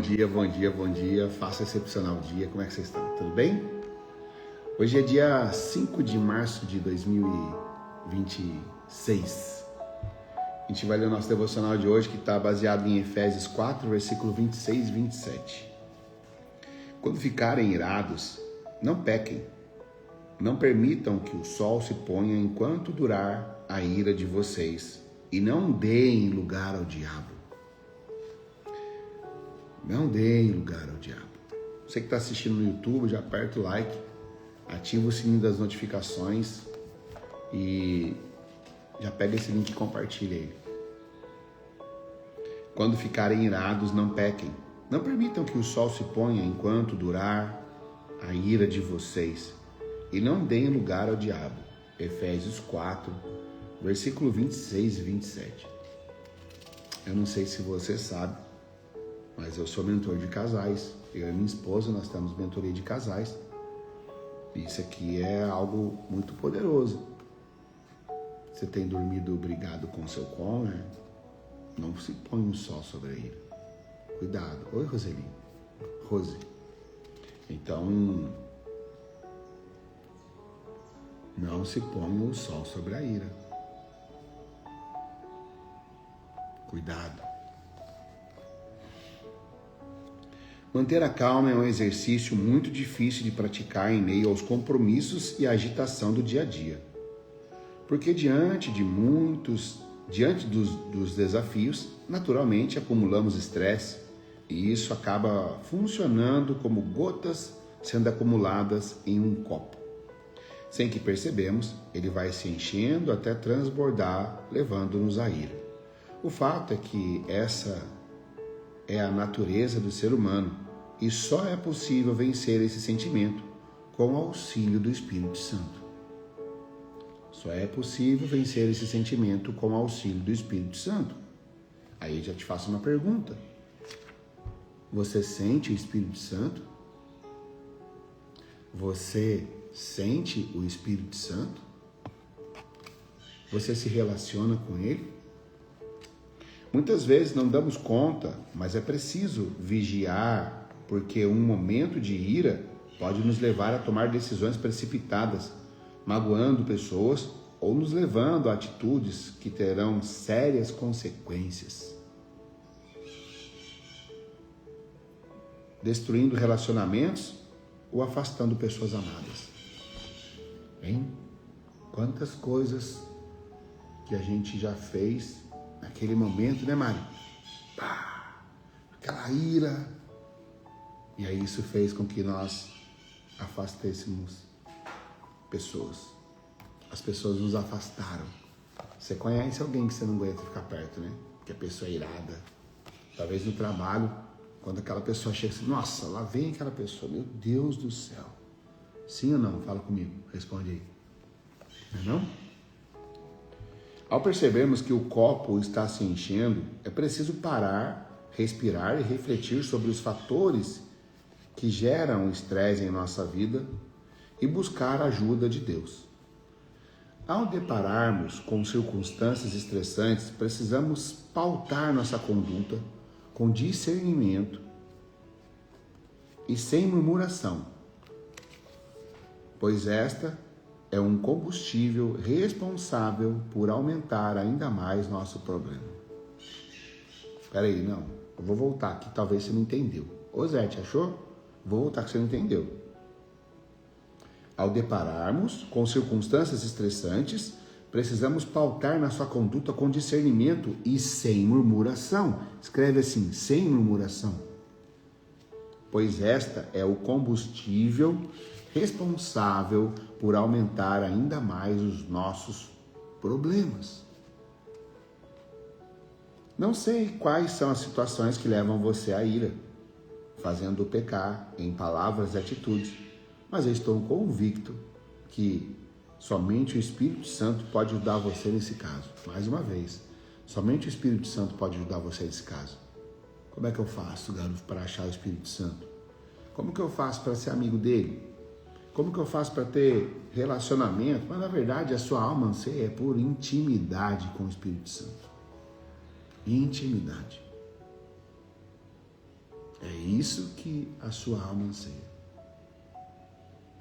dia, bom dia, bom dia. Faça excepcional dia. Como é que vocês estão? Tudo bem? Hoje é dia 5 de março de 2026. A gente vai ler o nosso devocional de hoje, que está baseado em Efésios 4, versículo 26 e 27. Quando ficarem irados, não pequem. Não permitam que o sol se ponha enquanto durar a ira de vocês. E não deem lugar ao diabo. Não deem lugar ao diabo. Você que está assistindo no YouTube, já aperta o like, ativa o sininho das notificações e já pega esse link e compartilha ele. Quando ficarem irados, não pequem. Não permitam que o sol se ponha enquanto durar a ira de vocês. E não deem lugar ao diabo. Efésios 4, versículo 26 e 27. Eu não sei se você sabe, mas eu sou mentor de casais. Eu e minha esposa, nós temos mentoria de casais. Isso aqui é algo muito poderoso. Você tem dormido brigado com seu cônjuge? Não se põe um sol sobre a ira. Cuidado. Oi, Roseli. Rose. Então, não se põe o sol sobre a ira. Cuidado. Manter a calma é um exercício muito difícil de praticar em meio aos compromissos e à agitação do dia a dia. Porque diante dos desafios, naturalmente acumulamos estresse e isso acaba funcionando como gotas sendo acumuladas em um copo. Sem que percebemos, ele vai se enchendo até transbordar, levando-nos à ira. O fato é que essa é a natureza do ser humano e só é possível vencer esse sentimento com o auxílio do Espírito Santo. Só é possível vencer esse sentimento com o auxílio do Espírito Santo. Aí eu já te faço uma pergunta. Você sente o Espírito Santo? Você sente o Espírito Santo? Você se relaciona com ele? Muitas vezes não damos conta, mas é preciso vigiar, porque um momento de ira pode nos levar a tomar decisões precipitadas, magoando pessoas ou nos levando a atitudes que terão sérias consequências, destruindo relacionamentos ou afastando pessoas amadas. Hein? Quantas coisas que a gente já fez naquele momento, né, Mari? Pá, aquela ira. E aí isso fez com que nós afastássemos pessoas. As pessoas nos afastaram. Você conhece alguém que você não aguenta ficar perto, né? Que a pessoa é irada. Talvez no trabalho, quando aquela pessoa chega assim, nossa, lá vem aquela pessoa, meu Deus do céu. Sim ou não? Fala comigo, responde aí. Não? Ao percebermos que o copo está se enchendo, é preciso parar, respirar e refletir sobre os fatores que geram estresse em nossa vida e buscar a ajuda de Deus. Ao depararmos com circunstâncias estressantes, precisamos pautar nossa conduta com discernimento e sem murmuração, pois esta é um combustível responsável por aumentar ainda mais nosso problema. Peraí, não. Eu vou voltar aqui, talvez você não entendeu. Ô Zé, te achou? Vou voltar que você não entendeu. Ao depararmos com circunstâncias estressantes, precisamos pautar nossa conduta com discernimento e sem murmuração. Escreve assim, sem murmuração. Pois esta é o combustível responsável por aumentar ainda mais os nossos problemas. Não sei quais são as situações que levam você à ira, fazendo-o pecar em palavras e atitudes, mas eu estou convicto que somente o Espírito Santo pode ajudar você nesse caso. Mais uma vez, somente o Espírito Santo pode ajudar você nesse caso. Como é que eu faço, garoto, para achar o Espírito Santo? Como que eu faço para ser amigo dele? Como que eu faço para ter relacionamento? Mas na verdade a sua alma anseia é por intimidade com o Espírito Santo. Intimidade. É isso que a sua alma anseia.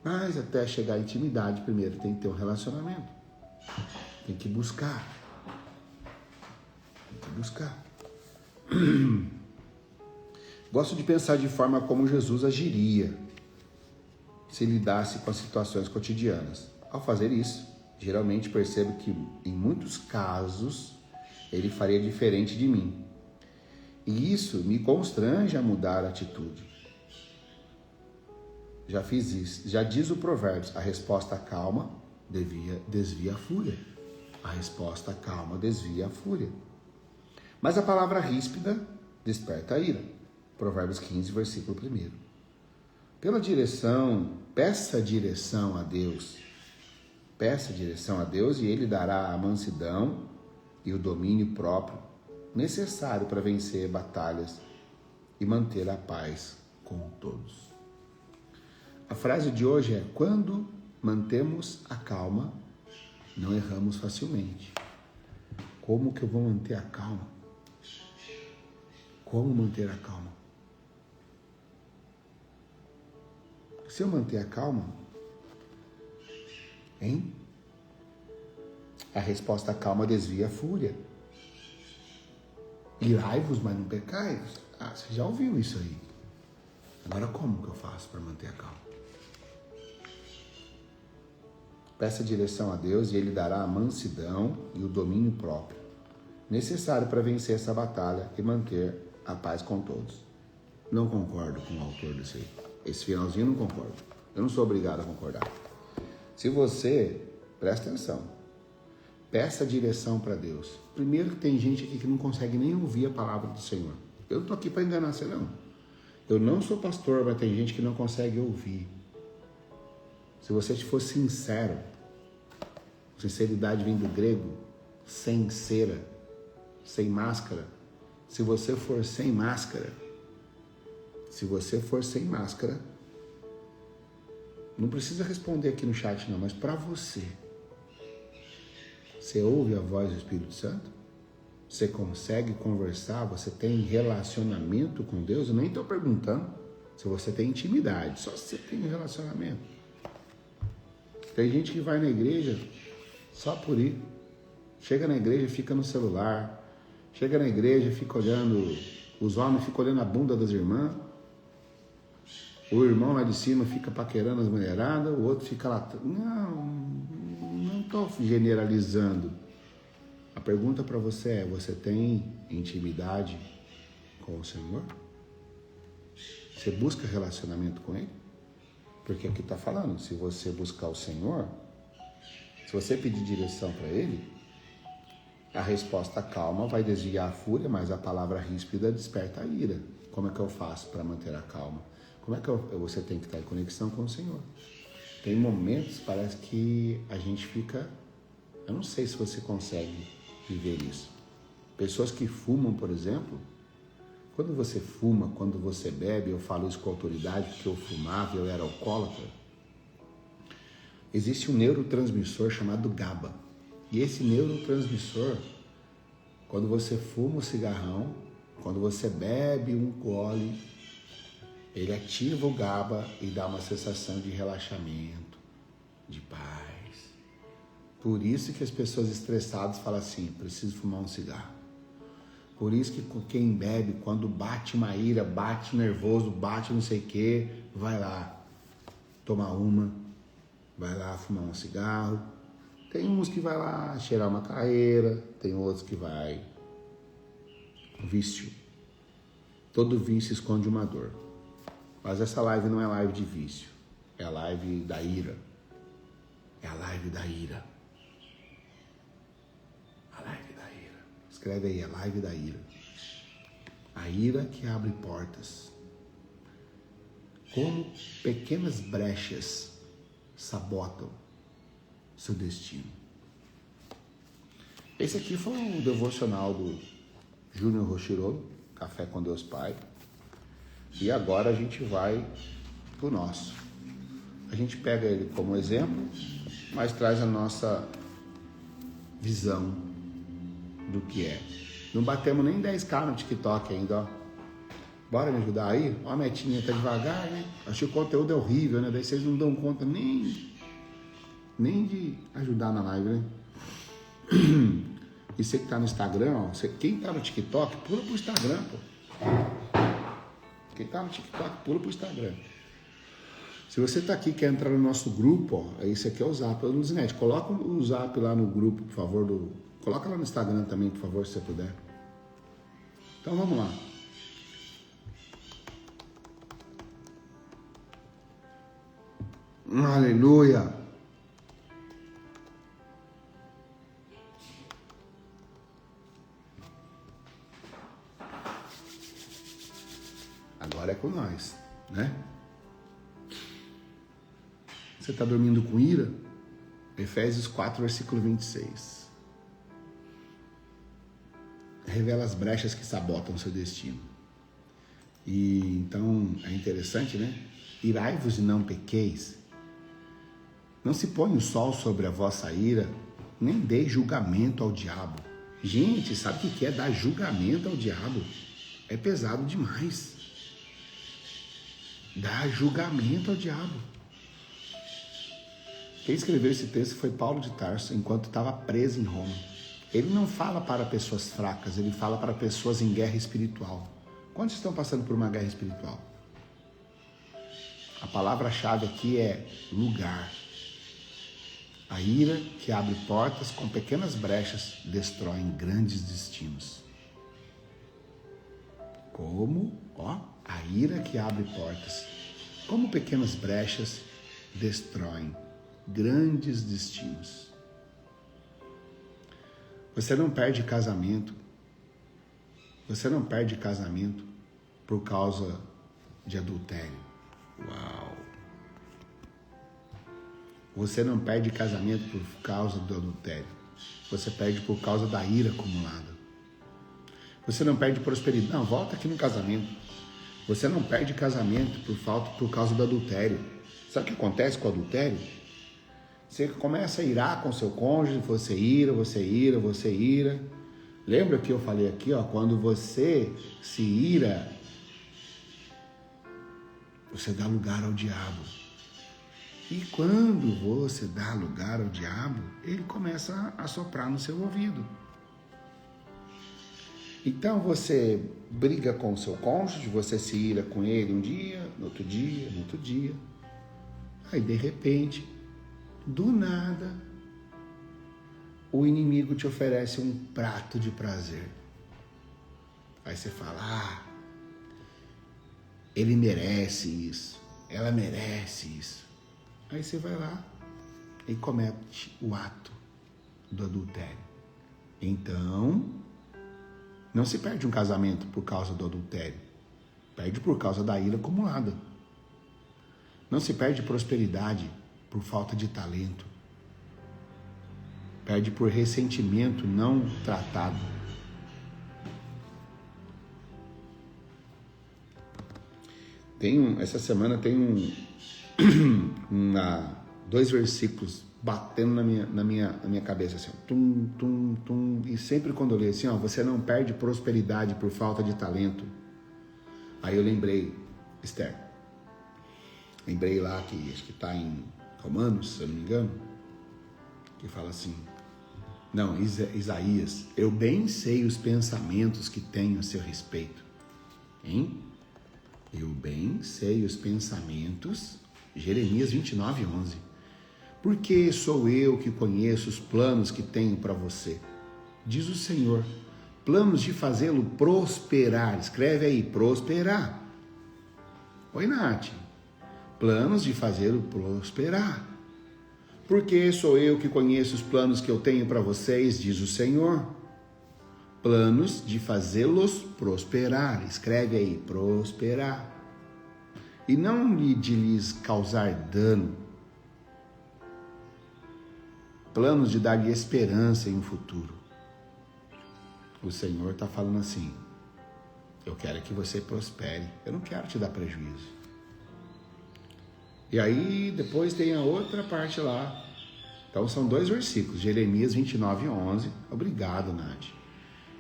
Mas até chegar à intimidade, primeiro tem que ter um relacionamento. Tem que buscar. Tem que buscar. Gosto de pensar de forma como Jesus agiria se lidasse com as situações cotidianas. Ao fazer isso, geralmente percebo que em muitos casos ele faria diferente de mim. E isso me constrange a mudar a atitude. Já fiz isso. Já diz o provérbio, a resposta calma desvia a fúria. A resposta calma desvia a fúria. Mas a palavra ríspida desperta a ira. Provérbios 15, versículo 1. Peça direção a Deus. Peça direção a Deus e Ele dará a mansidão e o domínio próprio necessário para vencer batalhas e manter a paz com todos. A frase de hoje é: quando mantemos a calma, não erramos facilmente. Como que eu vou manter a calma? Como manter a calma? Se eu manter a calma, hein? A resposta calma desvia a fúria. Irai-vos, mas não pecai-vos. Você já ouviu isso aí. Agora como que eu faço para manter a calma? Peça direção a Deus e Ele dará a mansidão e o domínio próprio, necessário para vencer essa batalha e manter a paz com todos. Não concordo com o autor desse aí. Esse finalzinho eu não concordo. Eu não sou obrigado a concordar. Se você, presta atenção, peça direção para Deus. Primeiro que tem gente aqui que não consegue nem ouvir a palavra do Senhor. Eu não estou aqui para enganar você, não. Eu não sou pastor, mas tem gente que não consegue ouvir. Se você for sincero, sinceridade vem do grego, sem cera, sem máscara. Se você for sem máscara, não precisa responder aqui no chat não, mas para você ouve a voz do Espírito Santo? Você consegue conversar? Você tem relacionamento com Deus? Eu nem estou perguntando se você tem intimidade, só se você tem relacionamento. Tem gente que vai na igreja só por ir. Chega na igreja e fica no celular. Chega na igreja e fica olhando, os homens ficam olhando a bunda das irmãs. O irmão lá de cima fica paquerando as mulheradas, o outro fica lá. Não estou generalizando. A pergunta para você é: você tem intimidade com o Senhor? Você busca relacionamento com Ele? Porque aqui está falando, se você buscar o Senhor, se você pedir direção para Ele, a resposta calma vai desviar a fúria, mas a palavra ríspida desperta a ira. Como é que eu faço para manter a calma? Como é que você tem que estar em conexão com o Senhor? Tem momentos, parece que a gente fica... Eu não sei se você consegue viver isso. Pessoas que fumam, por exemplo, quando você fuma, quando você bebe, eu falo isso com autoridade, porque eu fumava, eu era alcoólatra, existe um neurotransmissor chamado GABA. E esse neurotransmissor, quando você fuma um cigarrão, quando você bebe um gole, ele ativa o GABA e dá uma sensação de relaxamento, de paz. Por isso que as pessoas estressadas falam assim: preciso fumar um cigarro. Por isso que quem bebe, quando bate uma ira, bate nervoso, bate não sei o que, vai lá tomar uma, vai lá fumar um cigarro. Tem uns que vai lá cheirar uma carreira, tem outros que vai... Vício. Todo vício esconde uma dor. Mas essa live não é live de vício, é a live da ira. É a live da ira. A live da ira. Escreve aí, a live da ira. A ira que abre portas. Como pequenas brechas sabotam seu destino. Esse aqui foi o devocional do Júnior Rochirodo, Café com Deus Pai. E agora a gente vai pro nosso. A gente pega ele como exemplo, mas traz a nossa visão do que é. Não batemos nem 10k no TikTok ainda, ó. Bora me ajudar aí? Ó, a metinha tá devagar, né? Acho que o conteúdo é horrível, né? Daí vocês não dão conta nem de ajudar na live, né? E você que tá no Instagram, ó, quem tá no TikTok, pula pro Instagram, pô. Quem tá no TikTok, pula pro Instagram. Se você tá aqui e quer entrar no nosso grupo, ó, esse aqui é o Zap do Luzinete. Coloca o Zap lá no grupo, por favor. Coloca lá no Instagram também, por favor, se você puder. Então vamos lá. Aleluia. Agora é com nós, né? Você está dormindo com ira? Efésios 4, versículo 26. Revela as brechas que sabotam o seu destino. E então é interessante, né? Irai-vos e não pequeis. Não se põe o sol sobre a vossa ira, nem dê julgamento ao diabo. Gente, sabe o que é dar julgamento ao diabo? É pesado demais. Dar julgamento ao diabo. Quem escreveu esse texto foi Paulo de Tarso, enquanto estava preso em Roma. Ele não fala para pessoas fracas, ele fala para pessoas em guerra espiritual. Quantos estão passando por uma guerra espiritual? A palavra-chave aqui é lugar. A ira que abre portas com pequenas brechas destrói grandes destinos. Como? Ó, a ira que abre portas, como pequenas brechas destroem grandes destinos. Você não perde casamento. Você não perde casamento por causa de adultério. Uau! Você não perde casamento por causa do adultério. Você perde por causa da ira acumulada. Você não perde prosperidade. Não, volta aqui no casamento. Você não perde casamento por causa do adultério. Sabe o que acontece com o adultério? Você começa a irar com seu cônjuge, você ira. Lembra que eu falei aqui, ó, quando você se ira, você dá lugar ao diabo. E quando você dá lugar ao diabo, ele começa a soprar no seu ouvido. Então você briga com o seu cônjuge, você se ira com ele um dia, no outro dia. Aí de repente, do nada, o inimigo te oferece um prato de prazer. Aí você fala, ele merece isso, ela merece isso. Aí você vai lá e comete o ato do adultério. Então, não se perde um casamento por causa do adultério. Perde por causa da ira acumulada. Não se perde prosperidade por falta de talento. Perde por ressentimento não tratado. Essa semana tem dois versículos batendo na minha cabeça, assim, tum, tum, tum, e sempre quando eu leio assim, ó, você não perde prosperidade por falta de talento. Aí eu lembrei, Esther, lá que acho que está em Romanos, se eu não me engano, que fala assim, não, Isaías, eu bem sei os pensamentos que tenho a seu respeito, hein? Eu bem sei os pensamentos, Jeremias 29:11. Porque sou eu que conheço os planos que tenho para você, diz o Senhor, planos de fazê-lo prosperar. Escreve aí, prosperar. Oi, Nath. Planos de fazê-lo prosperar. Porque sou eu que conheço os planos que eu tenho para vocês, diz o Senhor. Planos de fazê-los prosperar. Escreve aí, prosperar. E não de lhes causar dano. Planos de dar-lhe esperança em um futuro. O Senhor está falando assim, eu quero que você prospere, eu não quero te dar prejuízo. E aí depois tem a outra parte lá. Então são dois versículos, Jeremias 29:11. Obrigado, Nath.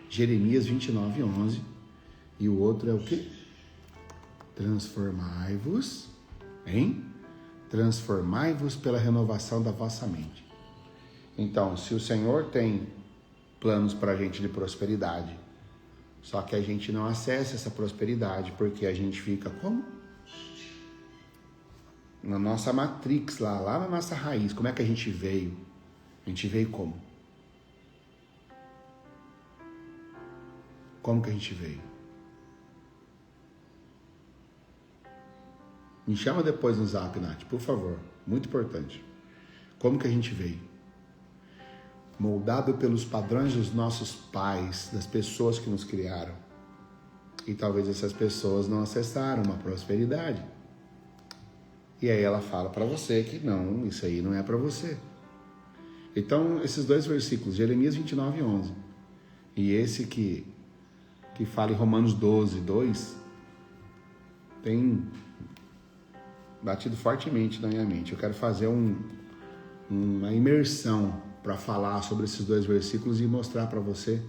Jeremias 29:11. E o outro é o quê? Transformai-vos, hein? Transformai-vos pela renovação da vossa mente. Então, se o Senhor tem planos para a gente de prosperidade, só que a gente não acessa essa prosperidade porque a gente fica como? Na nossa matrix, lá na nossa raiz. Como é que a gente veio? A gente veio como? Como que a gente veio? Me chama depois no Zap, Nath, por favor. Muito importante. Como que a gente veio? Moldado pelos padrões dos nossos pais, das pessoas que nos criaram. E talvez essas pessoas não acessaram uma prosperidade. E aí ela fala para você que não, isso aí não é para você. Então, esses dois versículos, Jeremias 29:11, e esse que fala em Romanos 12:2, tem batido fortemente na minha mente. Eu quero fazer uma imersão para falar sobre esses dois versículos e mostrar para você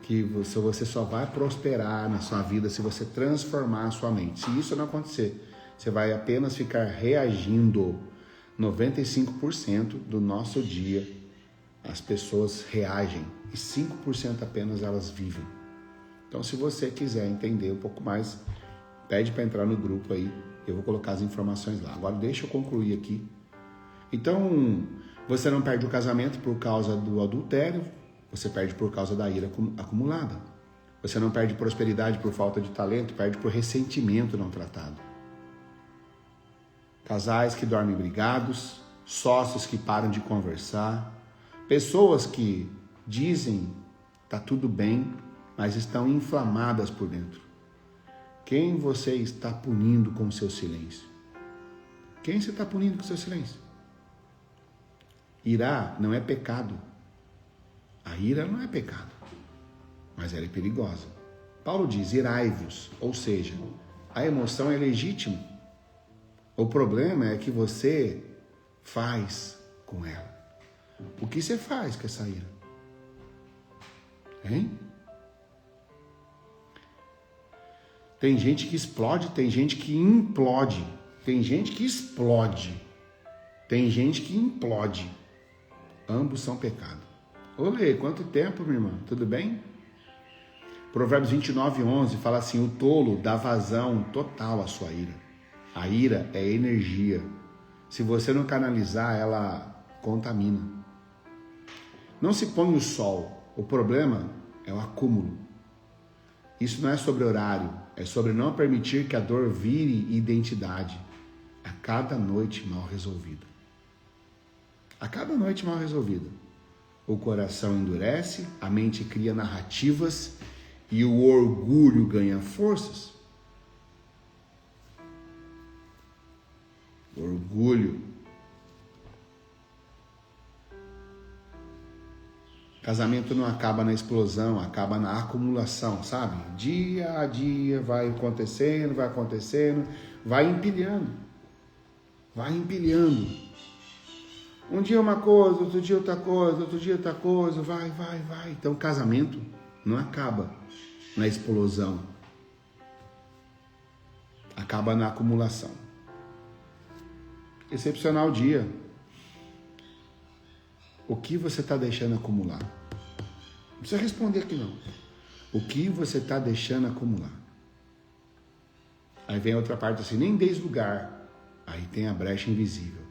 que você só vai prosperar na sua vida se você transformar a sua mente. Se isso não acontecer, você vai apenas ficar reagindo. 95% do nosso dia as pessoas reagem e 5% apenas elas vivem. Então, se você quiser entender um pouco mais, pede para entrar no grupo aí. Eu vou colocar as informações lá. Agora deixa eu concluir aqui. Então, você não perde o casamento por causa do adultério, você perde por causa da ira acumulada. Você não perde prosperidade por falta de talento, perde por ressentimento não tratado. Casais que dormem brigados, sócios que param de conversar, pessoas que dizem tá tudo bem, mas estão inflamadas por dentro. Quem você está punindo com o seu silêncio? Quem você está punindo com o seu silêncio? Irar não é pecado. A ira não é pecado, mas ela é perigosa. Paulo diz, irai-vos, ou seja, a emoção é legítima. O problema é que você faz com ela. O que você faz com essa ira? Hein? Tem gente que explode, tem gente que implode. Tem gente que explode. Tem gente que implode. Ambos são pecado. Olê, quanto tempo, minha irmã? Tudo bem? Provérbios 29:11 fala assim, o tolo dá vazão total à sua ira. A ira é energia. Se você não canalizar, ela contamina. Não se põe o sol. O problema é o acúmulo. Isso não é sobre horário. É sobre não permitir que a dor vire identidade. A cada noite mal resolvida. A cada noite mal resolvida. O coração endurece, a mente cria narrativas e o orgulho ganha forças. Orgulho. Casamento não acaba na explosão, acaba na acumulação, sabe? Dia a dia vai acontecendo, vai empilhando. Vai empilhando. Um dia uma coisa, outro dia outra coisa, outro dia outra coisa, vai. Então casamento não acaba na explosão. Acaba na acumulação. Excepcional dia. O que você está deixando acumular? Não precisa responder aqui não. O que você está deixando acumular? Aí vem outra parte assim, nem deis lugar. Aí tem a brecha invisível.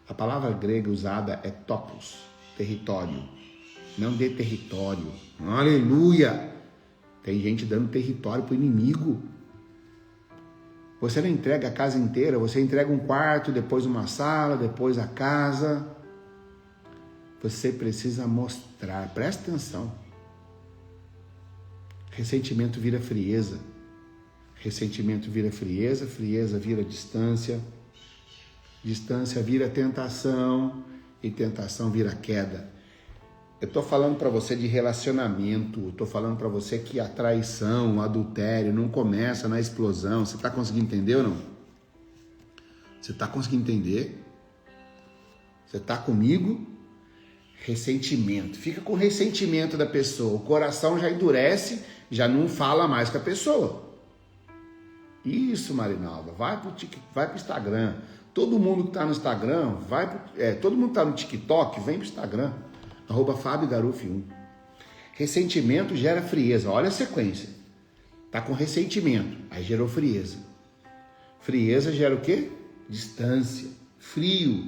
A palavra grega usada é topos, território. Não dê território. Aleluia! Tem gente dando território para o inimigo. Você não entrega a casa inteira, você entrega um quarto, depois uma sala, depois a casa. Você precisa mostrar, presta atenção. Ressentimento vira frieza. Ressentimento vira frieza, frieza vira distância. Distância vira tentação e tentação vira queda. Eu estou falando para você de relacionamento, estou falando para você que a traição, o adultério não começa na explosão. Você está conseguindo entender ou não? Você está conseguindo entender? Você está comigo? Ressentimento. Fica com ressentimento da pessoa. O coração já endurece, já não fala mais com a pessoa. Isso, Marinalda. Vai pro Instagram. Todo mundo que está no Instagram, todo mundo que está no TikTok, vem pro Instagram. @FabioGaruf1. Ressentimento gera frieza. Olha a sequência. Tá com ressentimento, aí gerou frieza. Frieza gera o quê? Distância, frio.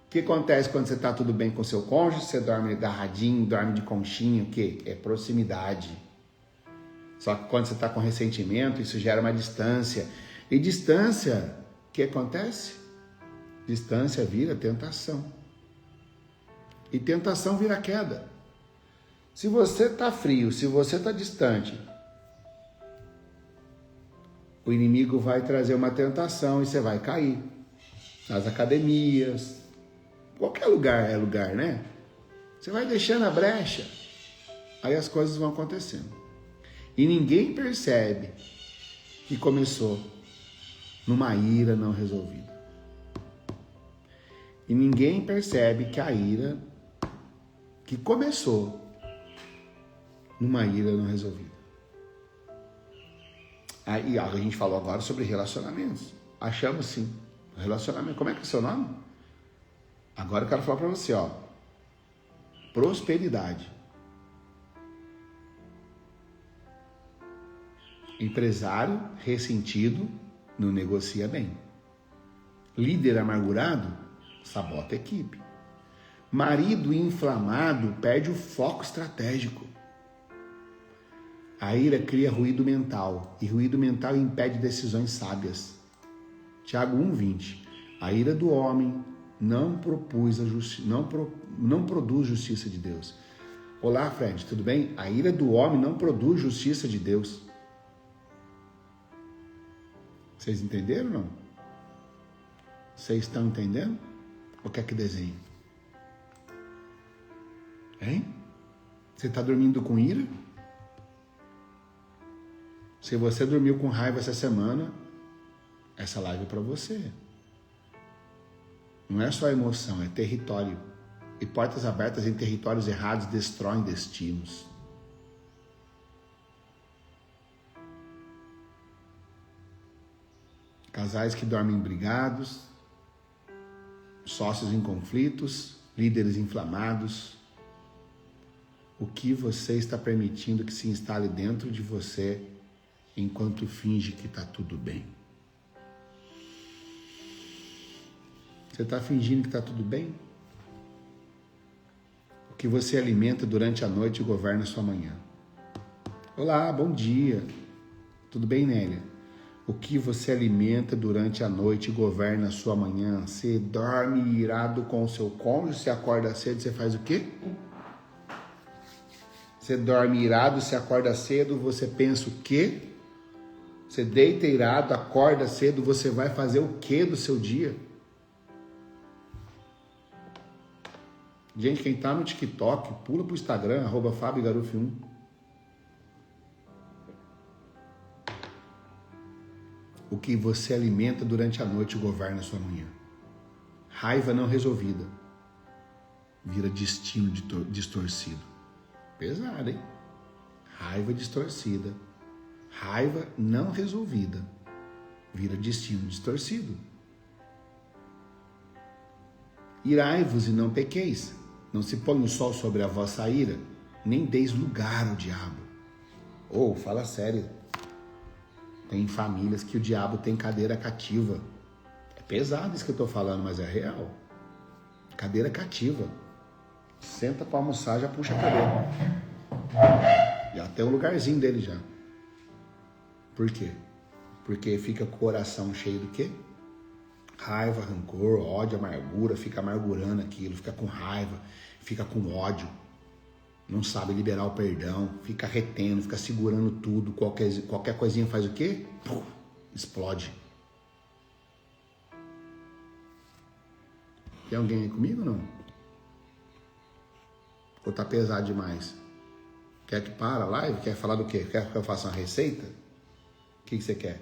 O que acontece quando você tá tudo bem com seu cônjuge? Você dorme agarradinho, dorme de conchinha, o quê? É proximidade. Só que quando você tá com ressentimento, isso gera uma distância. E distância, o que acontece? Distância vira tentação. E tentação vira queda. Se você tá frio, se você tá distante, o inimigo vai trazer uma tentação e você vai cair. Nas academias, qualquer lugar é lugar, né? Você vai deixando a brecha, aí as coisas vão acontecendo. E ninguém percebe que começou numa ira não resolvida. E ninguém percebe que a ira que começou numa ira não resolvida. Aí a gente falou agora sobre relacionamentos. Achamos sim. Relacionamento. Como é que é o seu nome? Agora eu quero falar para você, ó. Prosperidade. Empresário ressentido não negocia bem. Líder amargurado sabota a equipe. Marido inflamado perde o foco estratégico. A ira cria ruído mental, e ruído mental impede decisões sábias. Tiago 1,20. A ira do homem não produz justiça de Deus. Olá, Fred, tudo bem? A ira do homem não produz justiça de Deus. Vocês entenderam ou não? Vocês estão entendendo? Ou quer que desenhe? Hein? Você está dormindo com ira? Se você dormiu com raiva essa semana, essa live é para você. Não é só emoção, é território. E portas abertas em territórios errados destroem destinos. Casais que dormem brigados, sócios em conflitos, líderes inflamados. O que você está permitindo que se instale dentro de você enquanto finge que está tudo bem? Você está fingindo que está tudo bem? O que você alimenta durante a noite governa a sua manhã. Olá, bom dia. Tudo bem, Nélia? O que você alimenta durante a noite governa a sua manhã. Você dorme irado com o seu cônjuge, você acorda cedo, você faz o quê? Você dorme irado, você acorda cedo, você pensa o quê? Você deita irado, acorda cedo, você vai fazer o quê do seu dia? Gente, quem tá no TikTok, pula pro Instagram, @FabioGaruf1. O que você alimenta durante a noite governa a sua manhã. Raiva não resolvida vira destino distorcido. Pesado, hein? Raiva distorcida. Raiva não resolvida vira destino distorcido. Irai-vos e não pequeis. Não se põe o sol sobre a vossa ira, nem deis lugar ao diabo. Ou, fala sério. Tem famílias que o diabo tem cadeira cativa. É pesado isso que eu tô falando, mas é real. Cadeira cativa. Senta para almoçar, já puxa a cadeira. Já tem um lugarzinho dele já. Por quê? Porque fica com o coração cheio do quê? Raiva, rancor, ódio, amargura, fica amargurando aquilo, fica com raiva, fica com ódio, não sabe liberar o perdão, fica retendo, fica segurando tudo, qualquer coisinha faz o quê? Pum, explode. Tem alguém aí comigo ou não? Ou tá pesado demais? Quer que para a live? Quer falar do quê? Quer que eu faça uma receita? O que você quer?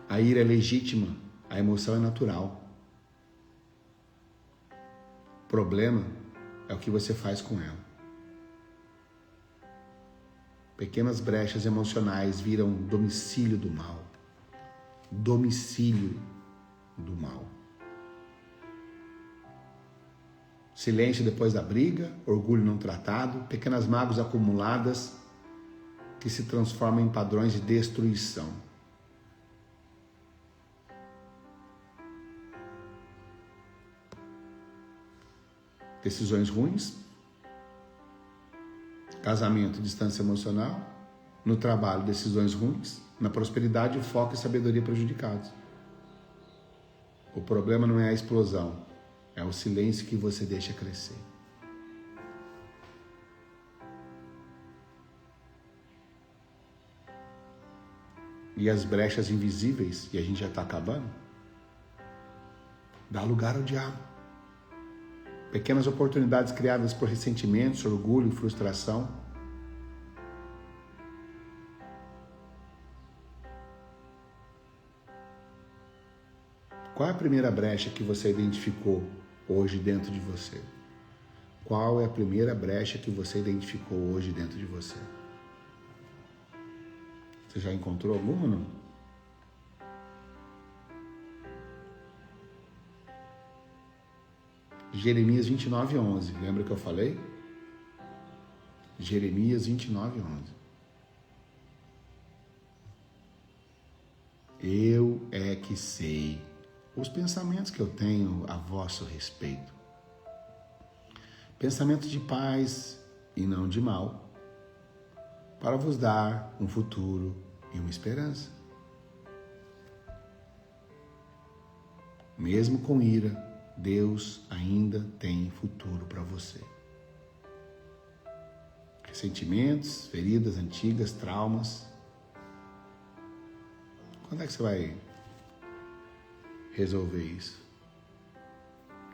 A ira é legítima, a emoção é natural. O problema é o que você faz com ela. Pequenas brechas emocionais viram domicílio do mal. Domicílio do mal. Silêncio depois da briga, orgulho não tratado, pequenas mágoas acumuladas que se transformam em padrões de destruição. Decisões ruins, casamento, distância emocional, no trabalho, decisões ruins, na prosperidade, foco e sabedoria prejudicados. O problema não é a explosão, é o silêncio que você deixa crescer. E as brechas invisíveis, e a gente já está acabando, dá lugar ao diabo. Pequenas oportunidades criadas por ressentimentos, orgulho e frustração. Qual é a primeira brecha que você identificou hoje dentro de você? Qual é a primeira brecha que você identificou hoje dentro de você? Você já encontrou alguma ou não? Jeremias 29:11. Lembra que eu falei? Jeremias 29:11. Eu é que sei os pensamentos que eu tenho a vosso respeito. Pensamentos de paz e não de mal, para vos dar um futuro e uma esperança. Mesmo com ira, Deus ainda tem futuro para você. Ressentimentos, feridas antigas, traumas. Quando é que você vai resolver isso?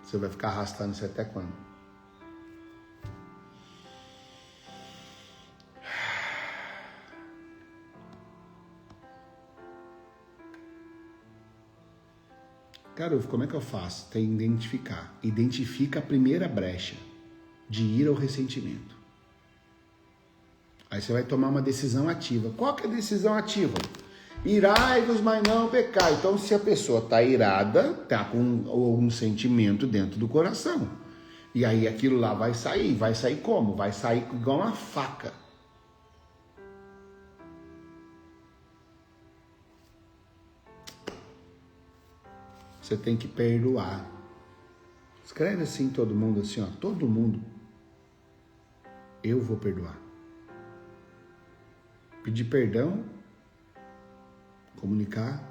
Você vai ficar arrastando isso até quando? Garoto, como é que eu faço? Tem que identificar. Identifica a primeira brecha de ira ou ressentimento. Aí você vai tomar uma decisão ativa. Qual que é a decisão ativa? Irai-vos, mas não pecai. Então, se a pessoa está irada, está com algum sentimento dentro do coração. E aí aquilo lá vai sair. Vai sair como? Vai sair igual uma faca. Você tem que perdoar. Escreve assim todo mundo, assim, ó, todo mundo. Eu vou perdoar. Pedir perdão, comunicar.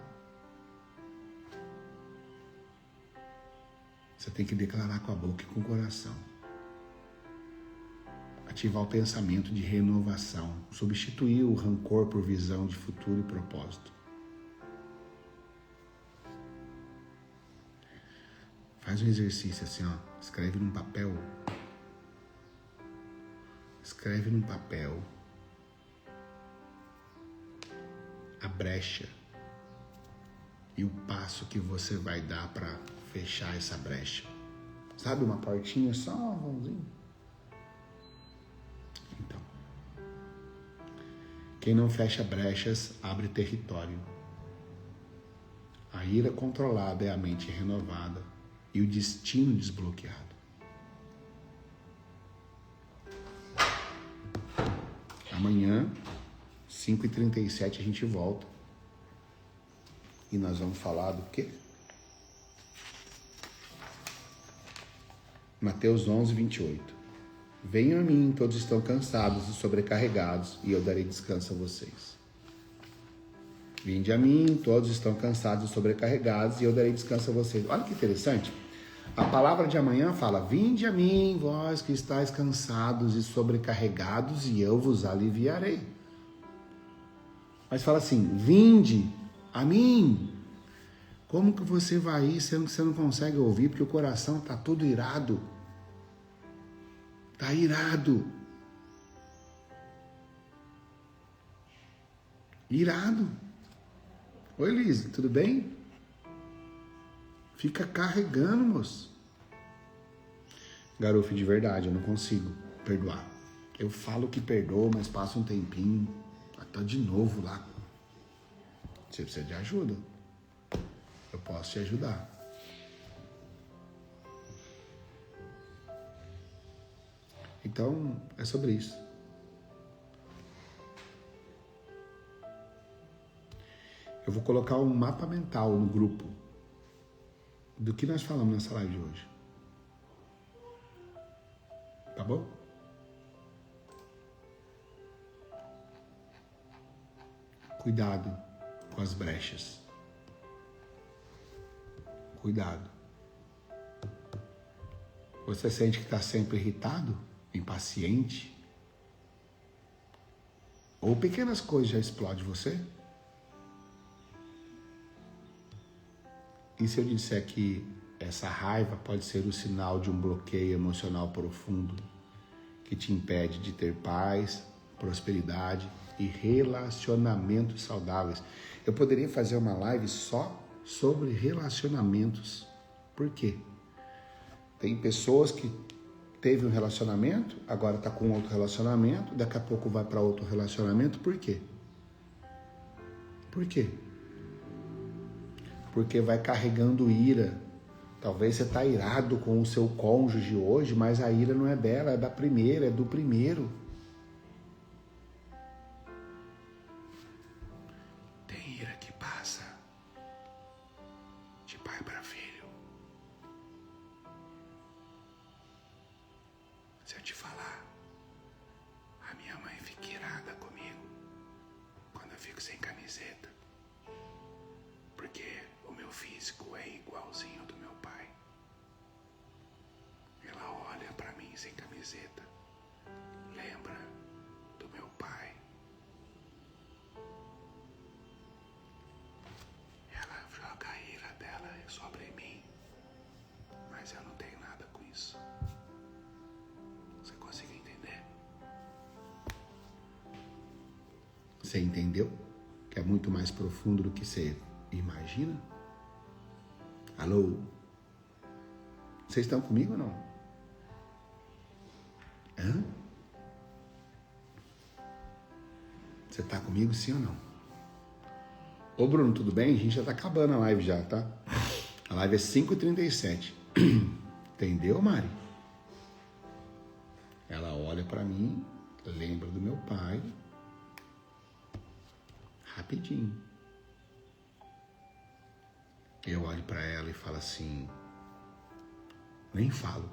Você tem que declarar com a boca e com o coração. Ativar o pensamento de renovação. Substituir o rancor por visão de futuro e propósito. Faz um exercício assim, ó. Escreve num papel. Escreve num papel a brecha e o passo que você vai dar para fechar essa brecha. Sabe, uma portinha só, um vãozinho? Então, quem não fecha brechas abre território. A ira controlada é a mente renovada e o destino desbloqueado. Amanhã, 5h37, a gente volta. E nós vamos falar do quê? Mateus 11:28. Venham a mim, todos estão cansados e sobrecarregados, e eu darei descanso a vocês. Vinde a mim, todos estão cansados e sobrecarregados, e eu darei descanso a vocês. Olha que interessante. A palavra de amanhã fala, vinde a mim, vós que estáis cansados e sobrecarregados, e eu vos aliviarei. Mas fala assim, vinde a mim. Como que você vai ir sendo que você não consegue ouvir, porque o coração está todo irado? Está irado. Irado. Oi, Liz, tudo bem? Fica carregando, moço. Garoto, de verdade, eu não consigo perdoar. Eu falo que perdoo, mas passa um tempinho, tá de novo lá. Você precisa de ajuda. Eu posso te ajudar. Então, é sobre isso. Eu vou colocar um mapa mental no grupo do que nós falamos nessa live de hoje. Tá bom? Cuidado com as brechas. Cuidado. Você sente que está sempre irritado, impaciente? Ou pequenas coisas já explodem você? E se eu disser que essa raiva pode ser o sinal de um bloqueio emocional profundo que te impede de ter paz, prosperidade e relacionamentos saudáveis? Eu poderia fazer uma live só sobre relacionamentos. Por quê? Tem pessoas que teve um relacionamento, agora está com outro relacionamento, daqui a pouco vai para outro relacionamento. Por quê? Por quê? Porque vai carregando ira. Talvez você está irado com o seu cônjuge hoje, mas a ira não é dela, é da primeira, é do primeiro. Tem ira que passa de pai para filho. Se eu te falar, a minha mãe fica irada comigo quando eu fico sem camiseta. Porque o meu físico é igualzinho ao do meu pai. Ela olha pra mim sem camiseta, lembra do meu pai. Ela joga a ira dela sobre mim, mas eu não tenho nada com isso. Você consegue entender? Você entendeu? Que é muito mais profundo do que você imagina? Alô? Vocês estão comigo ou não? Hã? Você tá comigo, sim ou não? Ô Bruno, tudo bem? A gente já tá acabando a live já, tá? A live é 5h37. Entendeu, Mari? Ela olha pra mim, lembra do meu pai. Rapidinho. Eu olho pra ela e falo assim, nem falo.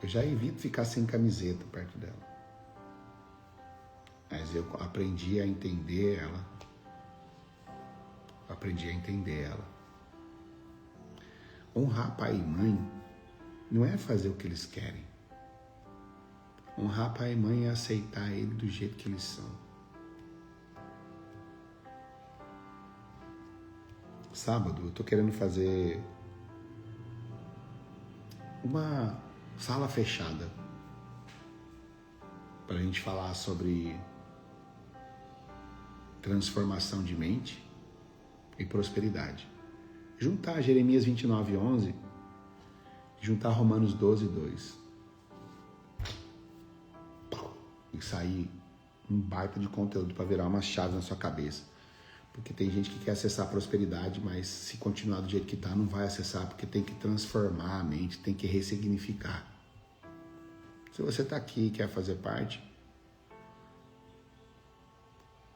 Eu já evito ficar sem camiseta perto dela. Mas eu aprendi a entender ela. Honrar pai e mãe não é fazer o que eles querem. Honrar pai e mãe é aceitar ele do jeito que eles são. Sábado eu tô querendo fazer uma sala fechada para a gente falar sobre transformação de mente e prosperidade. Juntar Jeremias 29:11, juntar Romanos 12:2 e sair um baita de conteúdo para virar uma chave na sua cabeça. Porque tem gente que quer acessar a prosperidade, mas se continuar do jeito que está, não vai acessar, porque tem que transformar a mente, tem que ressignificar. Se você está aqui e quer fazer parte,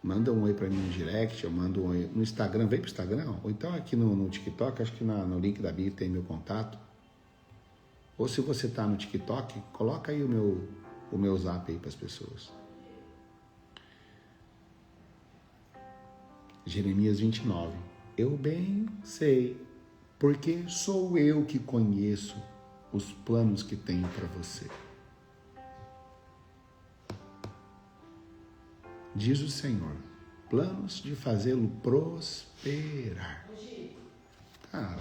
manda um oi para mim no direct, eu mando um oi no Instagram, vem pro Instagram, ou então aqui no TikTok, acho que no link da bio tem meu contato. Ou se você está no TikTok, coloca aí o meu zap aí para as pessoas. Jeremias 29. Eu bem sei, porque sou eu que conheço os planos que tenho para você. Diz o Senhor, planos de fazê-lo prosperar. Cara,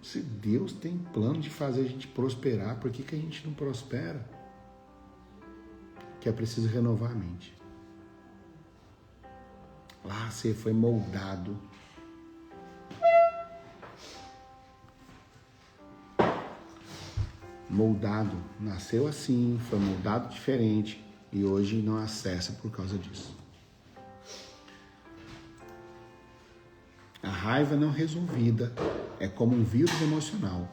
se Deus tem plano de fazer a gente prosperar, por que a gente não prospera? Que é preciso renovar a mente. Lá você foi moldado. moldado, nasceu assim, foi moldado diferente e hoje não acessa por causa disso. A raiva não resolvida é como um vírus emocional.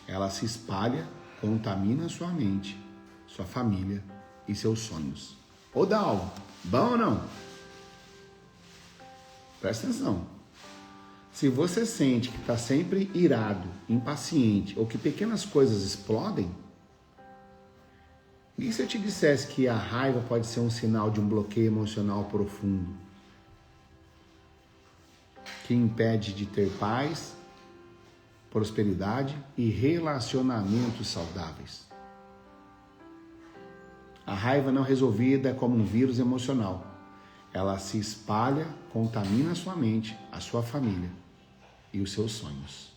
Ela se espalha, contamina sua mente, sua família e seus sonhos. Ô Dal, bom ou não? Presta atenção. Se você sente que está sempre irado, impaciente ou que pequenas coisas explodem, e se eu te dissesse que a raiva pode ser um sinal de um bloqueio emocional profundo que impede de ter paz, prosperidade e relacionamentos saudáveis? A raiva não resolvida é como um vírus emocional. Ela se espalha, contamina a sua mente, a sua família e os seus sonhos.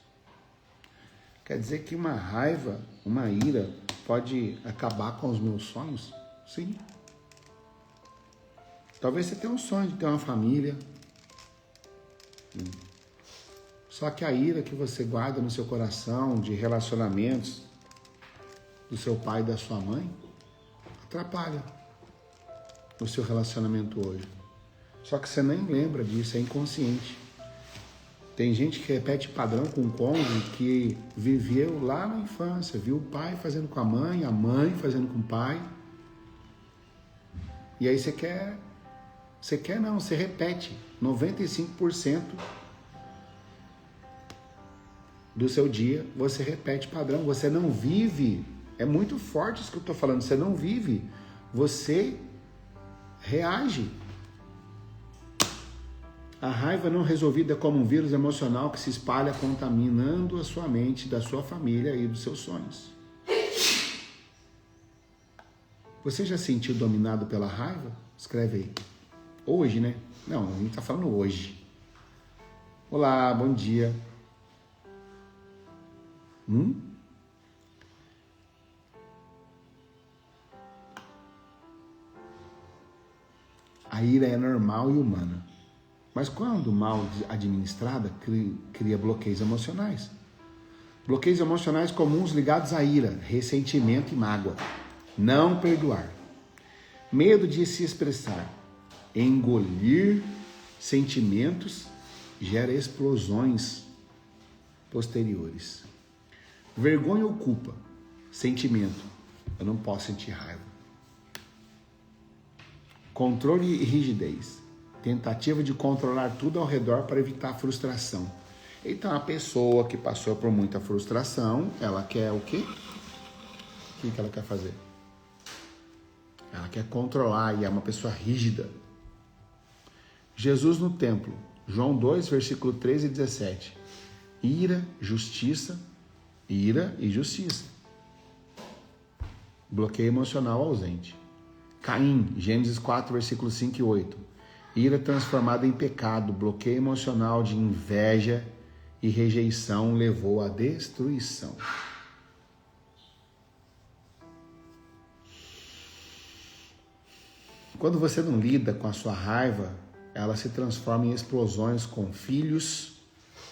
Quer dizer que uma raiva, uma ira, pode acabar com os meus sonhos? Sim. Talvez você tenha um sonho de ter uma família. Só que a ira que você guarda no seu coração, de relacionamentos do seu pai e da sua mãe, atrapalha o seu relacionamento hoje. Só que você nem lembra disso, é inconsciente. Tem gente que repete padrão com o cônjuge que viveu lá na infância, viu o pai fazendo com a mãe fazendo com o pai. E aí você repete 95% do seu dia, você repete padrão, você não vive. É muito forte isso que eu estou falando, você não vive, você reage. A raiva não resolvida é como um vírus emocional que se espalha contaminando a sua mente, da sua família e dos seus sonhos. Você já se sentiu dominado pela raiva? Escreve aí. Hoje, né? Não, a gente está falando hoje. Olá, bom dia. A ira é normal e humana. Mas quando mal administrada, cria bloqueios emocionais. Bloqueios emocionais comuns ligados à ira, ressentimento e mágoa. Não perdoar. Medo de se expressar. Engolir sentimentos gera explosões posteriores. Vergonha ou culpa. Sentimento. Eu não posso sentir raiva. Controle e rigidez. Tentativa de controlar tudo ao redor para evitar frustração. Então, a pessoa que passou por muita frustração, ela quer o quê? O que ela quer fazer? Ela quer controlar e é uma pessoa rígida. Jesus no templo, João 2, versículo 13 e 17. Ira e justiça. Bloqueio emocional ausente. Caim, Gênesis 4, versículo 5 e 8. Ira transformada em pecado, bloqueio emocional de inveja e rejeição levou à destruição. Quando você não lida com a sua raiva, ela se transforma em explosões com filhos,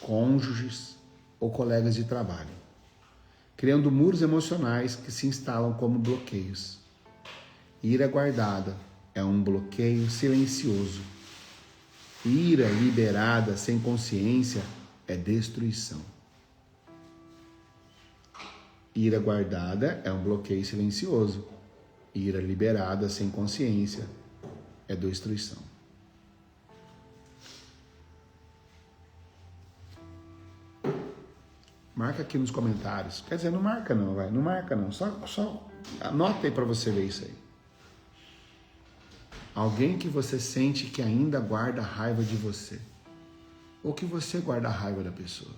cônjuges ou colegas de trabalho, criando muros emocionais que se instalam como bloqueios. Ira guardada é um bloqueio silencioso. Ira liberada sem consciência é destruição. Ira guardada é um bloqueio silencioso. Ira liberada sem consciência é destruição. Marca aqui nos comentários. Quer dizer, não marca não, vai. Não marca não. Só anota aí para você ver isso aí. Alguém que você sente que ainda guarda raiva de você. Ou que você guarda a raiva da pessoa.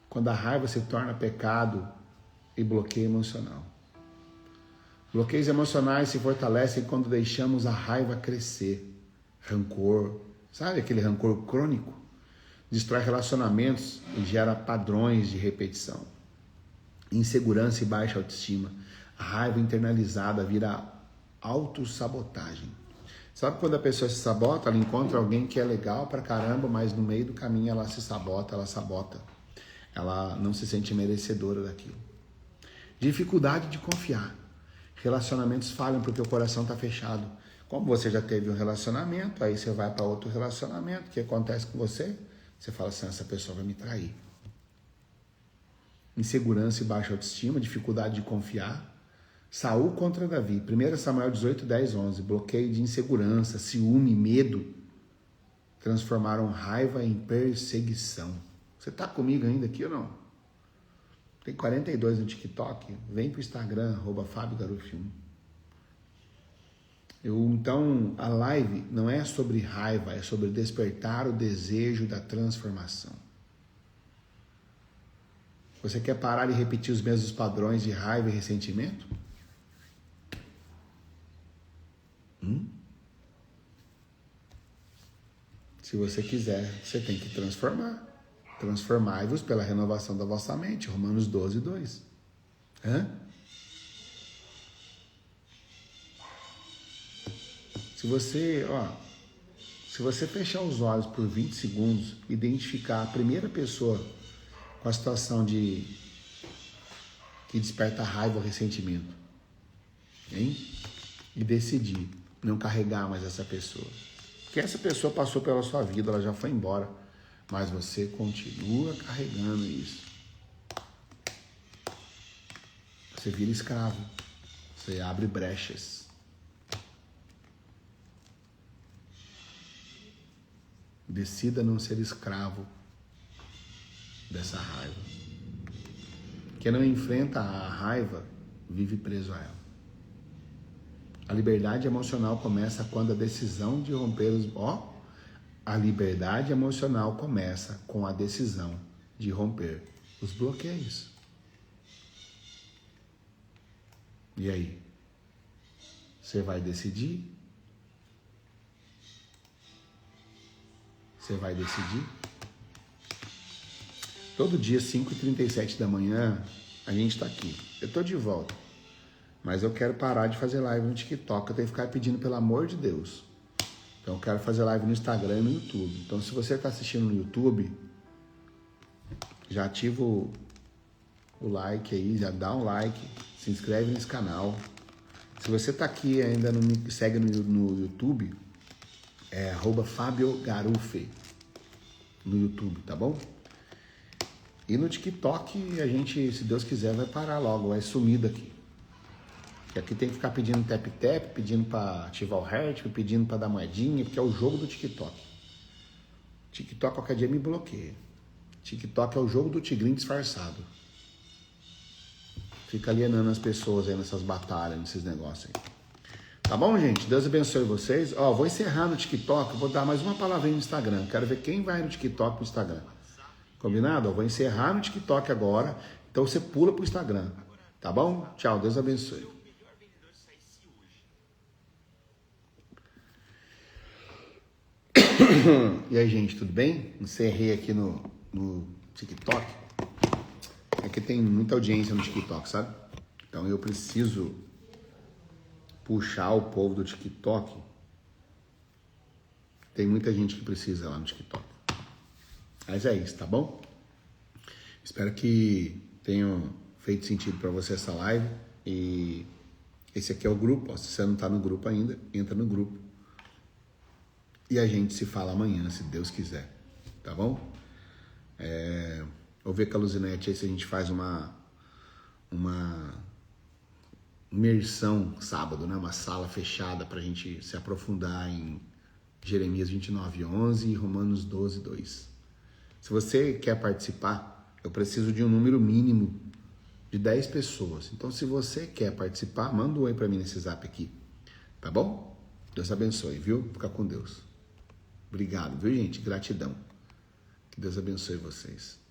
Quando a raiva se torna pecado e bloqueio emocional. Bloqueios emocionais se fortalecem quando deixamos a raiva crescer. Rancor, sabe aquele rancor crônico? Destrói relacionamentos e gera padrões de repetição. Insegurança e baixa autoestima. A raiva internalizada vira autossabotagem. Sabe quando a pessoa se sabota, ela encontra alguém que é legal pra caramba, mas no meio do caminho ela se sabota, ela sabota. Ela não se sente merecedora daquilo. Dificuldade de confiar. Relacionamentos falham porque o coração está fechado. Como você já teve um relacionamento, aí você vai para outro relacionamento, o que acontece com você? Você fala assim, essa pessoa vai me trair. Insegurança e baixa autoestima, dificuldade de confiar. Saul contra Davi, 1 Samuel 18, 10, 11. Bloqueio de insegurança, ciúme, medo transformaram raiva em perseguição. Você está comigo ainda aqui ou não? Tem 42 no TikTok? Vem pro Instagram, @FabioGarufi1. Então, a live não é sobre raiva, é sobre despertar o desejo da transformação. Você quer parar de repetir os mesmos padrões de raiva e ressentimento? Se você quiser, você tem que transformar. Transformai-vos pela renovação da vossa mente. Romanos 12, 2. Se você fechar os olhos por 20 segundos, identificar a primeira pessoa com a situação que desperta raiva ou ressentimento, hein? E decidir não carregar mais essa pessoa. Porque essa pessoa passou pela sua vida, ela já foi embora, mas você continua carregando isso. Você vira escravo, você abre brechas. Decida não ser escravo dessa raiva. Quem não enfrenta a raiva vive preso a ela. A liberdade emocional começa quando a decisão de romper os... A liberdade emocional começa com a decisão de romper os bloqueios. E aí? Você vai decidir? Você vai decidir? Todo dia, 5h37 da manhã, a gente está aqui. Eu estou de volta. Mas eu quero parar de fazer live no TikTok. Eu tenho que ficar pedindo, pelo amor de Deus. Então eu quero fazer live no Instagram e no YouTube. Então se você está assistindo no YouTube, já ativa o like aí, já dá um like, se inscreve nesse canal. Se você está aqui e ainda não me segue no YouTube, é @FabioGarufi no YouTube, tá bom? E no TikTok a gente, se Deus quiser, vai parar logo, vai sumir daqui. Porque aqui tem que ficar pedindo tap-tap, pedindo para ativar o heart, pedindo para dar moedinha, porque é o jogo do TikTok. TikTok qualquer dia me bloqueia. TikTok é o jogo do tigrinho disfarçado. Fica alienando as pessoas aí nessas batalhas, nesses negócios aí. Tá bom, gente? Deus abençoe vocês. Vou encerrar no TikTok, vou dar mais uma palavrinha no Instagram. Quero ver quem vai no TikTok pro Instagram. Combinado? Vou encerrar no TikTok agora. Então você pula pro Instagram. Tá bom? Tchau, Deus abençoe. E aí, gente, tudo bem? Encerrei aqui no TikTok. É que tem muita audiência no TikTok, sabe? Então eu preciso puxar o povo do TikTok. Tem muita gente que precisa lá no TikTok. Mas é isso, tá bom? Espero que tenha feito sentido para você essa live. E esse aqui é o grupo. Se você não tá no grupo ainda, entra no grupo. E a gente se fala amanhã, se Deus quiser. Tá bom? Vou ver com a Luzinete aí se a gente faz uma imersão sábado, né? Uma sala fechada pra gente se aprofundar em Jeremias 29:11 e Romanos 12:2. Se você quer participar, eu preciso de um número mínimo de 10 pessoas. Então, se você quer participar, manda um oi pra mim nesse zap aqui. Tá bom? Deus abençoe, viu? Fica com Deus. Obrigado, viu, gente? Gratidão. Que Deus abençoe vocês.